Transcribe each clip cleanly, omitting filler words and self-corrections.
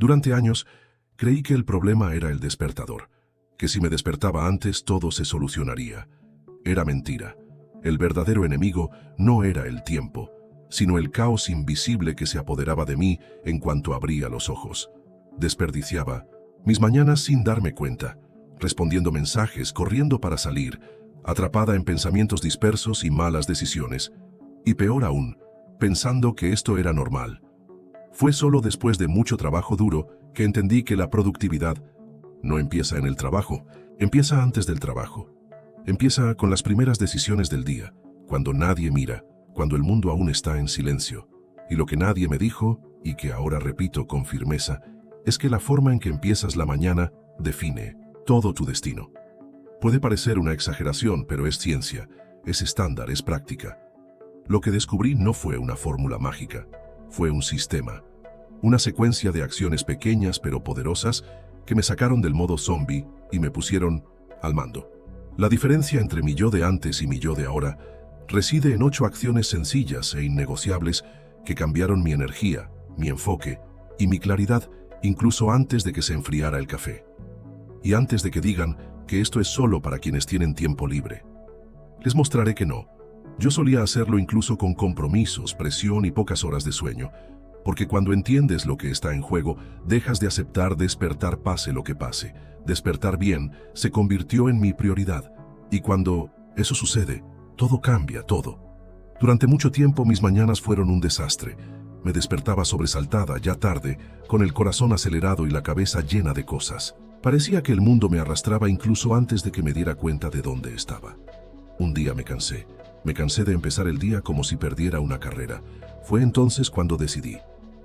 Durante años, creí que el problema era el despertador, que si me despertaba antes todo se solucionaría. Era mentira. El verdadero enemigo no era el tiempo, sino el caos invisible que se apoderaba de mí en cuanto abría los ojos. Desperdiciaba mis mañanas sin darme cuenta, respondiendo mensajes, corriendo para salir, atrapada en pensamientos dispersos y malas decisiones. Y peor aún, pensando que esto era normal. Fue solo después de mucho trabajo duro que entendí que la productividad no empieza en el trabajo, empieza antes del trabajo. Empieza con las primeras decisiones del día, cuando nadie mira, cuando el mundo aún está en silencio. Y lo que nadie me dijo, y que ahora repito con firmeza, es que la forma en que empiezas la mañana define todo tu destino. Puede parecer una exageración, pero es ciencia, es estándar, es práctica. Lo que descubrí no fue una fórmula mágica, fue un sistema, una secuencia de acciones pequeñas pero poderosas que me sacaron del modo zombie y me pusieron al mando. La diferencia entre mi yo de antes y mi yo de ahora reside en 8 acciones sencillas e innegociables que cambiaron mi energía, mi enfoque y mi claridad incluso antes de que se enfriara el café. Y antes de que digan que esto es solo para quienes tienen tiempo libre. Les mostraré que no. Yo solía hacerlo incluso con compromisos, presión y pocas horas de sueño, porque cuando entiendes lo que está en juego, dejas de aceptar despertar pase lo que pase. Despertar bien se convirtió en mi prioridad, y cuando eso sucede, todo cambia, todo. Durante mucho tiempo mis mañanas fueron un desastre. Me despertaba sobresaltada, ya tarde, con el corazón acelerado y la cabeza llena de cosas. Parecía que el mundo me arrastraba incluso antes de que me diera cuenta de dónde estaba. Un día me cansé. Me cansé de empezar el día como si perdiera una carrera. Fue entonces cuando decidí.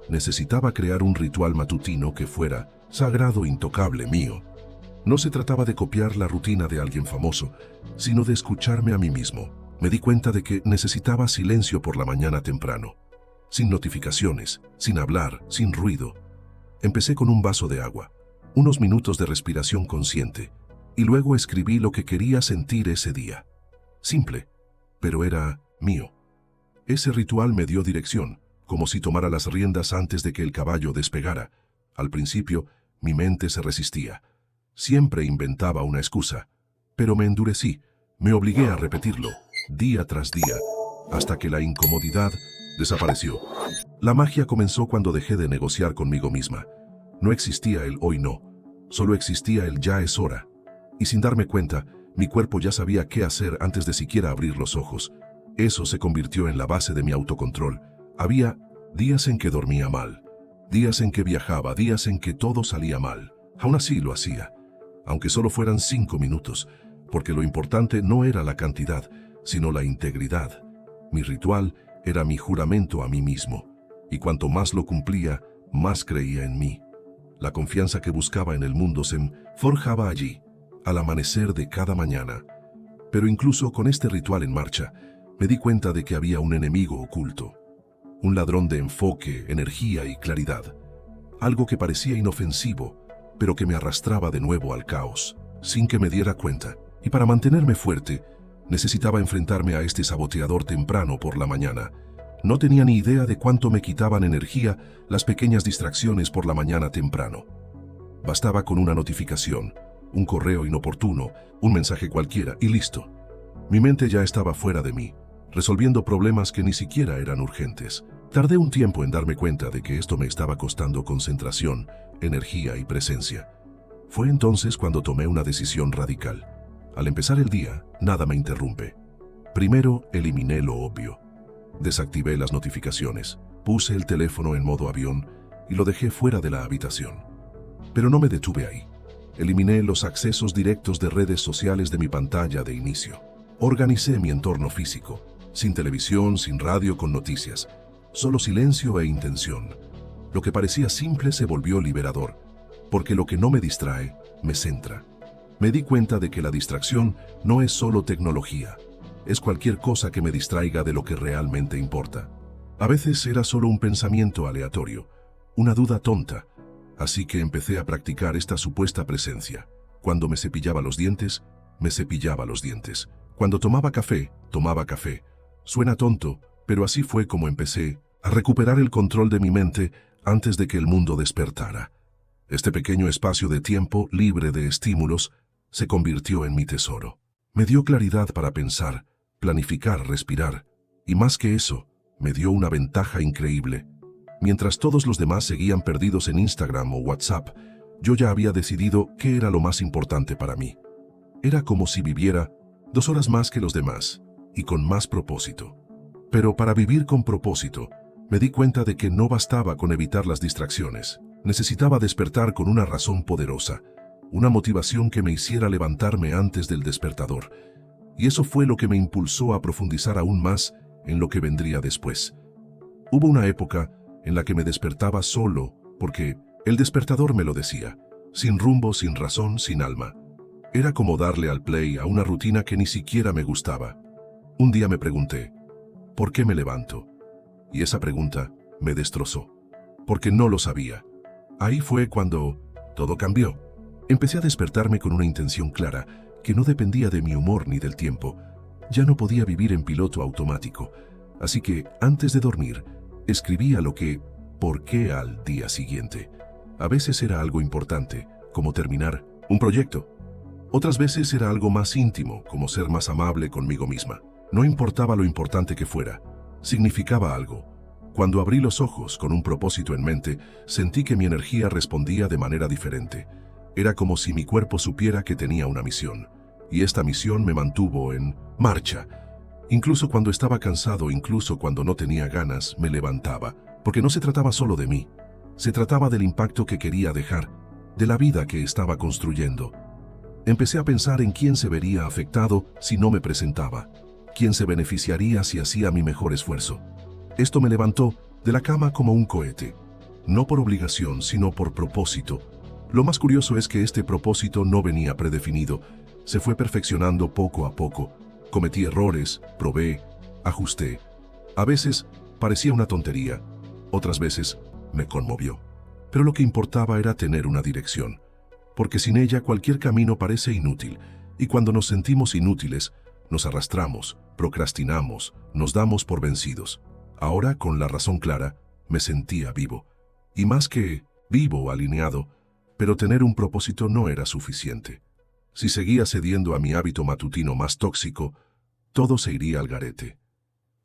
Necesitaba crear un ritual matutino que fuera sagrado, intocable, mío. No se trataba de copiar la rutina de alguien famoso, sino de escucharme a mí mismo. Me di cuenta de que necesitaba silencio por la mañana temprano. Sin notificaciones, sin hablar, sin ruido. Empecé con un vaso de agua, unos minutos de respiración consciente, y luego escribí lo que quería sentir ese día. Simple, pero era mío. Ese ritual me dio dirección, como si tomara las riendas antes de que el caballo despegara. Al principio, mi mente se resistía. Siempre inventaba una excusa, pero me endurecí, me obligué a repetirlo, día tras día, hasta que la incomodidad desapareció. La magia comenzó cuando dejé de negociar conmigo misma. No existía el hoy no, solo existía el ya es hora. Y sin darme cuenta, mi cuerpo ya sabía qué hacer antes de siquiera abrir los ojos. Eso se convirtió en la base de mi autocontrol. Había días en que dormía mal, días en que viajaba, días en que todo salía mal. Aún así lo hacía, aunque solo fueran 5 minutos, porque lo importante no era la cantidad, sino la integridad. Mi ritual era mi juramento a mí mismo, y cuanto más lo cumplía, más creía en mí. La confianza que buscaba en el mundo se forjaba allí, al amanecer de cada mañana. Pero incluso con este ritual en marcha, me di cuenta de que había un enemigo oculto. Un ladrón de enfoque, energía y claridad. Algo que parecía inofensivo, pero que me arrastraba de nuevo al caos, sin que me diera cuenta. Y para mantenerme fuerte, necesitaba enfrentarme a este saboteador temprano por la mañana. No tenía ni idea de cuánto me quitaban energía las pequeñas distracciones por la mañana temprano. Bastaba con una notificación, un correo inoportuno, un mensaje cualquiera y listo. Mi mente ya estaba fuera de mí, resolviendo problemas que ni siquiera eran urgentes. Tardé un tiempo en darme cuenta de que esto me estaba costando concentración, energía y presencia. Fue entonces cuando tomé una decisión radical. Al empezar el día, nada me interrumpe. Primero, eliminé lo obvio. Desactivé las notificaciones, puse el teléfono en modo avión y lo dejé fuera de la habitación. Pero no me detuve ahí. Eliminé los accesos directos de redes sociales de mi pantalla de inicio. Organicé mi entorno físico, sin televisión, sin radio con noticias, solo silencio e intención. Lo que parecía simple se volvió liberador, porque lo que no me distrae, me centra. Me di cuenta de que la distracción no es solo tecnología, es cualquier cosa que me distraiga de lo que realmente importa. A veces era solo un pensamiento aleatorio, una duda tonta, así que empecé a practicar esta supuesta presencia. Cuando me cepillaba los dientes, me cepillaba los dientes. Cuando tomaba café, tomaba café. Suena tonto, pero así fue como empecé a recuperar el control de mi mente antes de que el mundo despertara. Este pequeño espacio de tiempo, libre de estímulos, se convirtió en mi tesoro. Me dio claridad para pensar, planificar, respirar, y más que eso, me dio una ventaja increíble. Mientras todos los demás seguían perdidos en Instagram o WhatsApp, yo ya había decidido qué era lo más importante para mí. Era como si viviera 2 horas más que los demás, y con más propósito. Pero para vivir con propósito, me di cuenta de que no bastaba con evitar las distracciones. Necesitaba despertar con una razón poderosa, una motivación que me hiciera levantarme antes del despertador. Y eso fue lo que me impulsó a profundizar aún más en lo que vendría después. Hubo una época en la que me despertaba solo, porque el despertador me lo decía, sin rumbo, sin razón, sin alma. Era como darle al play a una rutina que ni siquiera me gustaba. Un día me pregunté, ¿por qué me levanto? Y esa pregunta me destrozó, porque no lo sabía. Ahí fue cuando todo cambió. Empecé a despertarme con una intención clara, que no dependía de mi humor ni del tiempo. Ya no podía vivir en piloto automático, así que antes de dormir, escribía por qué al día siguiente. A veces era algo importante, como terminar un proyecto. Otras veces era algo más íntimo, como ser más amable conmigo misma. No importaba lo importante que fuera, significaba algo. Cuando abrí los ojos con un propósito en mente, sentí que mi energía respondía de manera diferente. Era como si mi cuerpo supiera que tenía una misión, y esta misión me mantuvo en marcha. Incluso cuando estaba cansado, incluso cuando no tenía ganas, me levantaba, porque no se trataba solo de mí. Se trataba del impacto que quería dejar, de la vida que estaba construyendo. Empecé a pensar en quién se vería afectado si no me presentaba, quién se beneficiaría si hacía mi mejor esfuerzo. Esto me levantó de la cama como un cohete, no por obligación, sino por propósito. Lo más curioso es que este propósito no venía predefinido, se fue perfeccionando poco a poco. Cometí errores, probé, ajusté. A veces parecía una tontería, otras veces me conmovió. Pero lo que importaba era tener una dirección, porque sin ella cualquier camino parece inútil, y cuando nos sentimos inútiles, nos arrastramos, procrastinamos, nos damos por vencidos. Ahora, con la razón clara, me sentía vivo. Y más que vivo, alineado, pero tener un propósito no era suficiente. Si seguía cediendo a mi hábito matutino más tóxico, todo se iría al garete.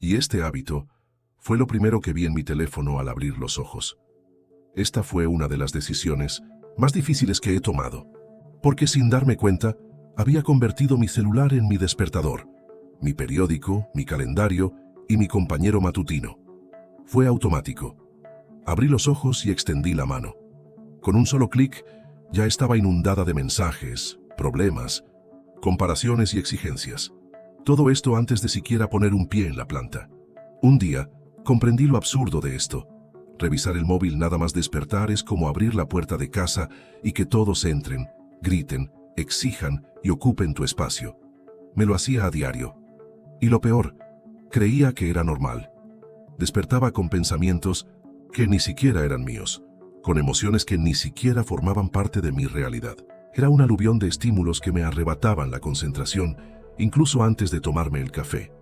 Y este hábito fue lo primero que vi en mi teléfono al abrir los ojos. Esta fue una de las decisiones más difíciles que he tomado, porque sin darme cuenta, había convertido mi celular en mi despertador, mi periódico, mi calendario y mi compañero matutino. Fue automático. Abrí los ojos y extendí la mano. Con un solo clic, ya estaba inundada de mensajes, problemas, comparaciones y exigencias. Todo esto antes de siquiera poner un pie en la planta. Un día, comprendí lo absurdo de esto. Revisar el móvil nada más despertar es como abrir la puerta de casa y que todos entren, griten, exijan y ocupen tu espacio. Me lo hacía a diario. Y lo peor, creía que era normal. Despertaba con pensamientos que ni siquiera eran míos, con emociones que ni siquiera formaban parte de mi realidad. Era un aluvión de estímulos que me arrebataban la concentración, incluso antes de tomarme el café.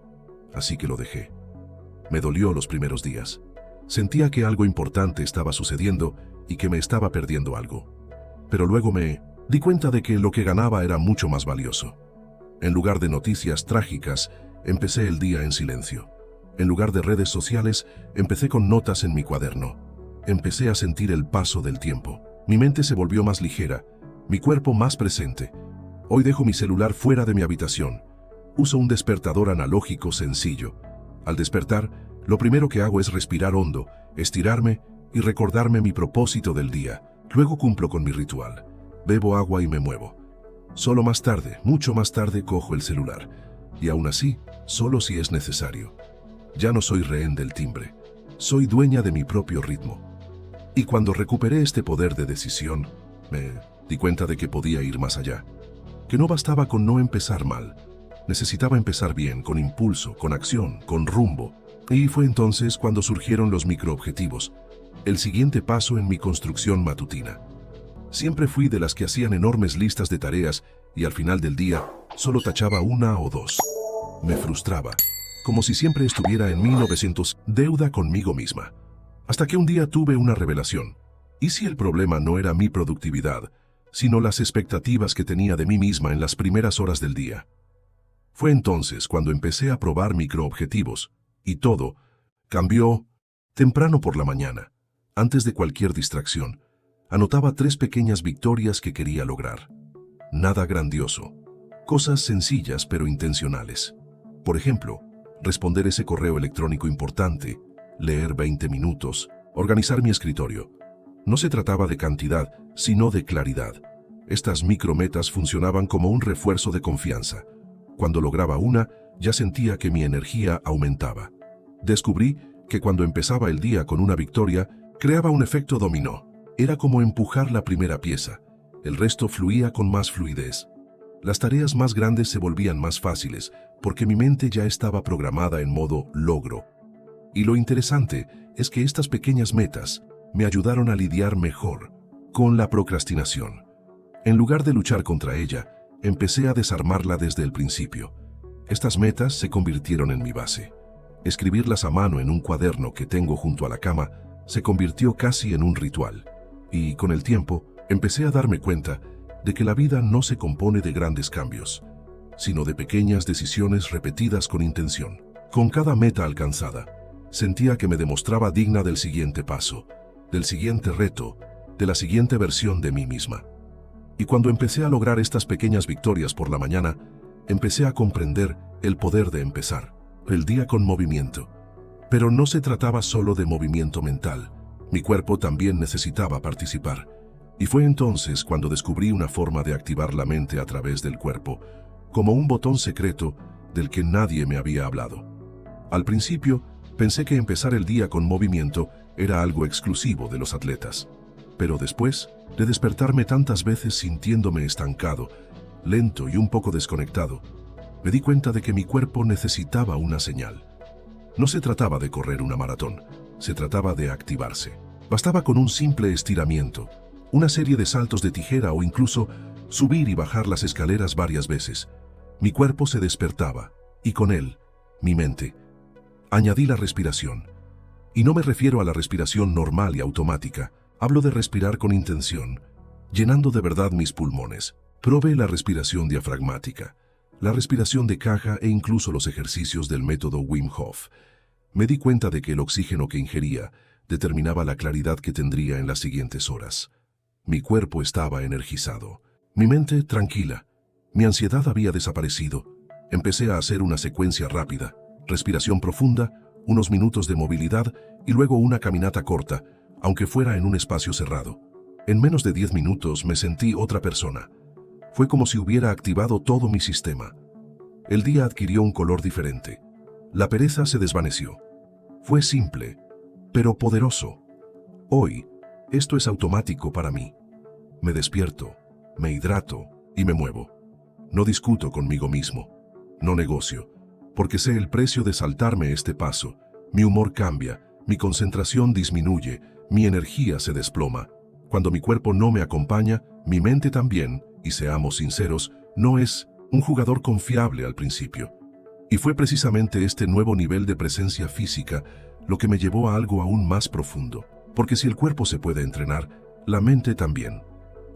Así que lo dejé. Me dolió los primeros días. Sentía que algo importante estaba sucediendo y que me estaba perdiendo algo. Pero luego me di cuenta de que lo que ganaba era mucho más valioso. En lugar de noticias trágicas, empecé el día en silencio. En lugar de redes sociales, empecé con notas en mi cuaderno. Empecé a sentir el paso del tiempo. Mi mente se volvió más ligera, mi cuerpo más presente. Hoy dejo mi celular fuera de mi habitación. Uso un despertador analógico sencillo. Al despertar, lo primero que hago es respirar hondo, estirarme y recordarme mi propósito del día. Luego cumplo con mi ritual. Bebo agua y me muevo. Solo más tarde, mucho más tarde, cojo el celular. Y aún así, solo si es necesario. Ya no soy rehén del timbre. Soy dueña de mi propio ritmo. Y cuando recuperé este poder de decisión, me di cuenta de que podía ir más allá. Que no bastaba con no empezar mal. Necesitaba empezar bien, con impulso, con acción, con rumbo. Y fue entonces cuando surgieron los microobjetivos, el siguiente paso en mi construcción matutina. Siempre fui de las que hacían enormes listas de tareas y al final del día solo tachaba una o dos. Me frustraba, como si siempre estuviera en 1900 deuda conmigo misma. Hasta que un día tuve una revelación. ¿Y si el problema no era mi productividad, sino las expectativas que tenía de mí misma en las primeras horas del día? Fue entonces cuando empecé a probar microobjetivos, y todo cambió. Temprano por la mañana, antes de cualquier distracción, anotaba 3 pequeñas victorias que quería lograr. Nada grandioso, cosas sencillas pero intencionales. Por ejemplo, responder ese correo electrónico importante, leer 20 minutos, organizar mi escritorio. No se trataba de cantidad, sino de claridad. Estas micrometas funcionaban como un refuerzo de confianza. Cuando lograba una, ya sentía que mi energía aumentaba. Descubrí que cuando empezaba el día con una victoria, creaba un efecto dominó. Era como empujar la primera pieza. El resto fluía con más fluidez. Las tareas más grandes se volvían más fáciles, porque mi mente ya estaba programada en modo logro. Y lo interesante es que estas pequeñas metas me ayudaron a lidiar mejor con la procrastinación. En lugar de luchar contra ella, empecé a desarmarla desde el principio. Estas metas se convirtieron en mi base. Escribirlas a mano en un cuaderno que tengo junto a la cama se convirtió casi en un ritual. Y con el tiempo, empecé a darme cuenta de que la vida no se compone de grandes cambios, sino de pequeñas decisiones repetidas con intención. Con cada meta alcanzada, sentía que me demostraba digna del siguiente paso, del siguiente reto, de la siguiente versión de mí misma. Y cuando empecé a lograr estas pequeñas victorias por la mañana, empecé a comprender el poder de empezar el día con movimiento. Pero no se trataba solo de movimiento mental. Mi cuerpo también necesitaba participar. Y fue entonces cuando descubrí una forma de activar la mente a través del cuerpo, como un botón secreto del que nadie me había hablado. Al principio, pensé que empezar el día con movimiento era algo exclusivo de los atletas. Pero después de despertarme tantas veces sintiéndome estancado, lento y un poco desconectado, me di cuenta de que mi cuerpo necesitaba una señal. No se trataba de correr una maratón, se trataba de activarse. Bastaba con un simple estiramiento, una serie de saltos de tijera o incluso subir y bajar las escaleras varias veces. Mi cuerpo se despertaba, y con él, mi mente. Añadí la respiración. Y no me refiero a la respiración normal y automática, hablo de respirar con intención, llenando de verdad mis pulmones. Probé la respiración diafragmática, la respiración de caja e incluso los ejercicios del método Wim Hof. Me di cuenta de que el oxígeno que ingería determinaba la claridad que tendría en las siguientes horas. Mi cuerpo estaba energizado, mi mente tranquila, mi ansiedad había desaparecido. Empecé a hacer una secuencia rápida, respiración profunda, unos minutos de movilidad y luego una caminata corta, aunque fuera en un espacio cerrado. En menos de 10 minutos me sentí otra persona. Fue como si hubiera activado todo mi sistema. El día adquirió un color diferente. La pereza se desvaneció. Fue simple, pero poderoso. Hoy, esto es automático para mí. Me despierto, me hidrato y me muevo. No discuto conmigo mismo. No negocio, porque sé el precio de saltarme este paso. Mi humor cambia, mi concentración disminuye, mi energía se desploma. Cuando mi cuerpo no me acompaña, mi mente también, y seamos sinceros, no es un jugador confiable al principio. Y fue precisamente este nuevo nivel de presencia física lo que me llevó a algo aún más profundo. Porque si el cuerpo se puede entrenar, la mente también.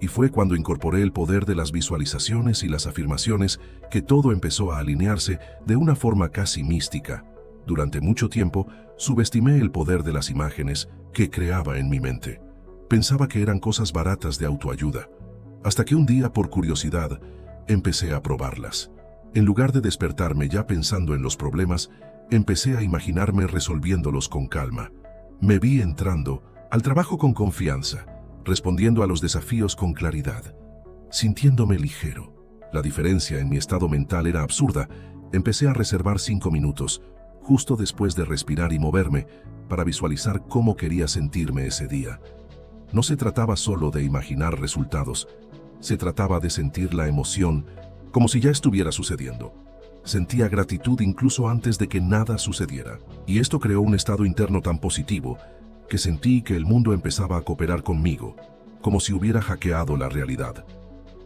Y fue cuando incorporé el poder de las visualizaciones y las afirmaciones que todo empezó a alinearse de una forma casi mística. Durante mucho tiempo, subestimé el poder de las imágenes que creaba en mi mente. Pensaba que eran cosas baratas de autoayuda. Hasta que un día, por curiosidad, empecé a probarlas. En lugar de despertarme ya pensando en los problemas, empecé a imaginarme resolviéndolos con calma. Me vi entrando al trabajo con confianza, respondiendo a los desafíos con claridad, sintiéndome ligero. La diferencia en mi estado mental era absurda. Empecé a reservar 5 minutos, justo después de respirar y moverme, para visualizar cómo quería sentirme ese día. No se trataba solo de imaginar resultados, se trataba de sentir la emoción como si ya estuviera sucediendo. Sentía gratitud incluso antes de que nada sucediera, y esto creó un estado interno tan positivo que sentí que el mundo empezaba a cooperar conmigo, como si hubiera hackeado la realidad.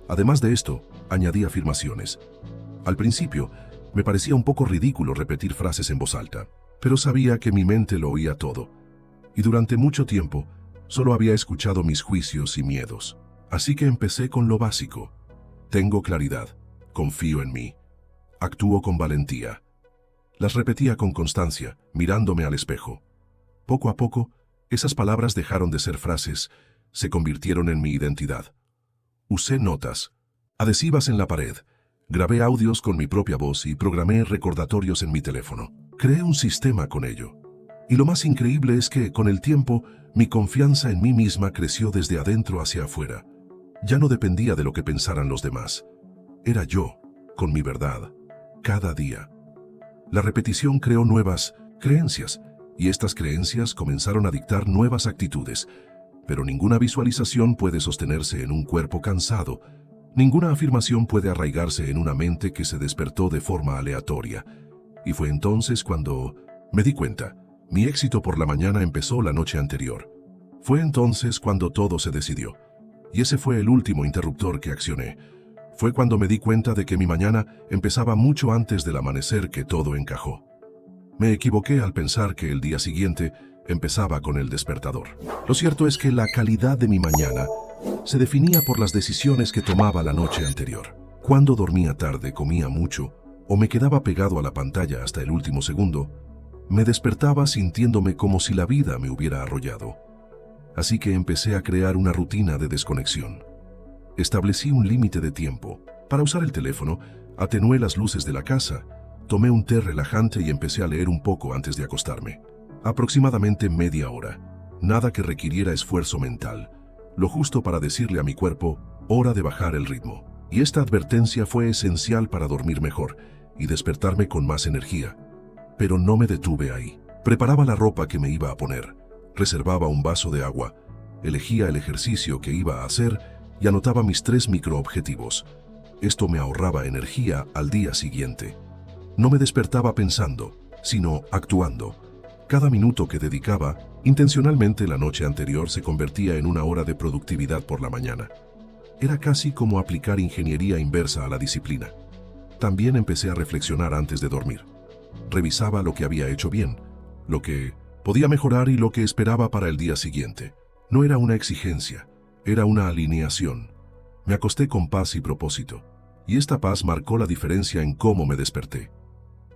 Además de esto, añadí afirmaciones. Al principio, me parecía un poco ridículo repetir frases en voz alta, pero sabía que mi mente lo oía todo. Y durante mucho tiempo, Solo había escuchado mis juicios y miedos. Así que empecé con lo básico. Tengo claridad, confío en mí, actúo con valentía. Las repetía con constancia, mirándome al espejo. Poco a poco, esas palabras dejaron de ser frases, se convirtieron en mi identidad. Usé notas, adhesivas en la pared, grabé audios con mi propia voz y programé recordatorios en mi teléfono. Creé un sistema con ello. Y lo más increíble es que, con el tiempo, mi confianza en mí misma creció desde adentro hacia afuera. Ya no dependía de lo que pensaran los demás. Era yo, con mi verdad, cada día. La repetición creó nuevas creencias, y estas creencias comenzaron a dictar nuevas actitudes. Pero ninguna visualización puede sostenerse en un cuerpo cansado. Ninguna afirmación puede arraigarse en una mente que se despertó de forma aleatoria. Y fue entonces cuando me di cuenta. Mi éxito por la mañana empezó la noche anterior. Fue entonces cuando todo se decidió. Y ese fue el último interruptor que accioné. Fue cuando me di cuenta de que mi mañana empezaba mucho antes del amanecer que todo encajó. Me equivoqué al pensar que el día siguiente empezaba con el despertador. Lo cierto es que la calidad de mi mañana se definía por las decisiones que tomaba la noche anterior. Cuando dormía tarde, comía mucho, o me quedaba pegado a la pantalla hasta el último segundo, me despertaba sintiéndome como si la vida me hubiera arrollado. Así que empecé a crear una rutina de desconexión. Establecí un límite de tiempo. Para usar el teléfono, atenué las luces de la casa, tomé un té relajante y empecé a leer un poco antes de acostarme. Aproximadamente media hora. Nada que requiriera esfuerzo mental. Lo justo para decirle a mi cuerpo, hora de bajar el ritmo. Y esta advertencia fue esencial para dormir mejor y despertarme con más energía. Pero no me detuve ahí. Preparaba la ropa que me iba a poner, reservaba un vaso de agua, elegía el ejercicio que iba a hacer y anotaba mis 3 microobjetivos. Esto me ahorraba energía al día siguiente. No me despertaba pensando, sino actuando. Cada minuto que dedicaba, intencionalmente la noche anterior se convertía en una hora de productividad por la mañana. Era casi como aplicar ingeniería inversa a la disciplina. También empecé a reflexionar antes de dormir. Revisaba lo que había hecho bien, lo que podía mejorar y lo que esperaba para el día siguiente. No era una exigencia, era una alineación. Me acosté con paz y propósito, y esta paz marcó la diferencia en cómo me desperté.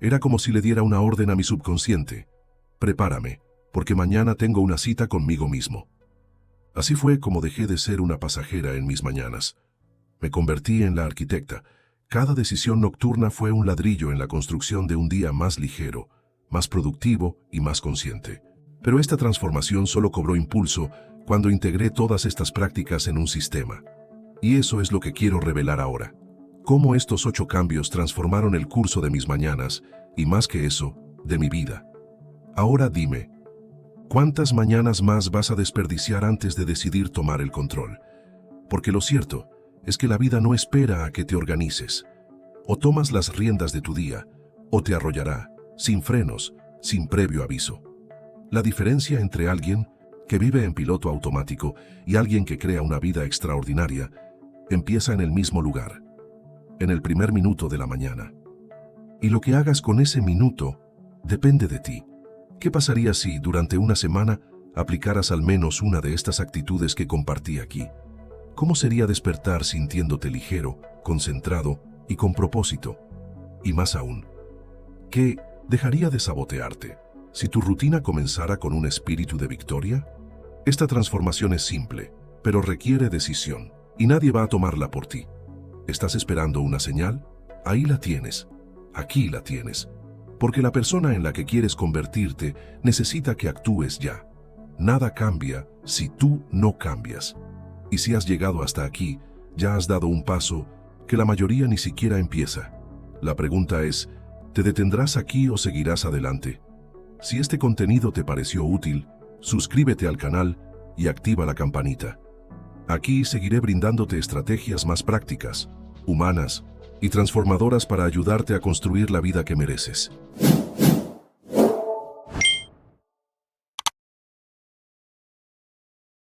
Era como si le diera una orden a mi subconsciente. Prepárame, porque mañana tengo una cita conmigo mismo. Así fue como dejé de ser una pasajera en mis mañanas. Me convertí en la arquitecta. Cada decisión nocturna fue un ladrillo en la construcción de un día más ligero, más productivo y más consciente. Pero esta transformación solo cobró impulso cuando integré todas estas prácticas en un sistema. Y eso es lo que quiero revelar ahora. Cómo estos 8 cambios transformaron el curso de mis mañanas y, más que eso, de mi vida. Ahora dime, ¿cuántas mañanas más vas a desperdiciar antes de decidir tomar el control? Porque lo cierto es que la vida no espera a que te organices. O tomas las riendas de tu día, o te arrollará, sin frenos, sin previo aviso. La diferencia entre alguien que vive en piloto automático y alguien que crea una vida extraordinaria empieza en el mismo lugar, en el primer minuto de la mañana. Y lo que hagas con ese minuto depende de ti. ¿Qué pasaría si, durante una semana, aplicaras al menos una de estas actitudes que compartí aquí? ¿Cómo sería despertar sintiéndote ligero, concentrado y con propósito? Y más aún, ¿qué dejaría de sabotearte si tu rutina comenzara con un espíritu de victoria? Esta transformación es simple, pero requiere decisión, y nadie va a tomarla por ti. ¿Estás esperando una señal? Ahí la tienes, aquí la tienes. Porque la persona en la que quieres convertirte necesita que actúes ya. Nada cambia si tú no cambias. Y si has llegado hasta aquí, ya has dado un paso que la mayoría ni siquiera empieza. La pregunta es, ¿te detendrás aquí o seguirás adelante? Si este contenido te pareció útil, suscríbete al canal y activa la campanita. Aquí seguiré brindándote estrategias más prácticas, humanas y transformadoras para ayudarte a construir la vida que mereces.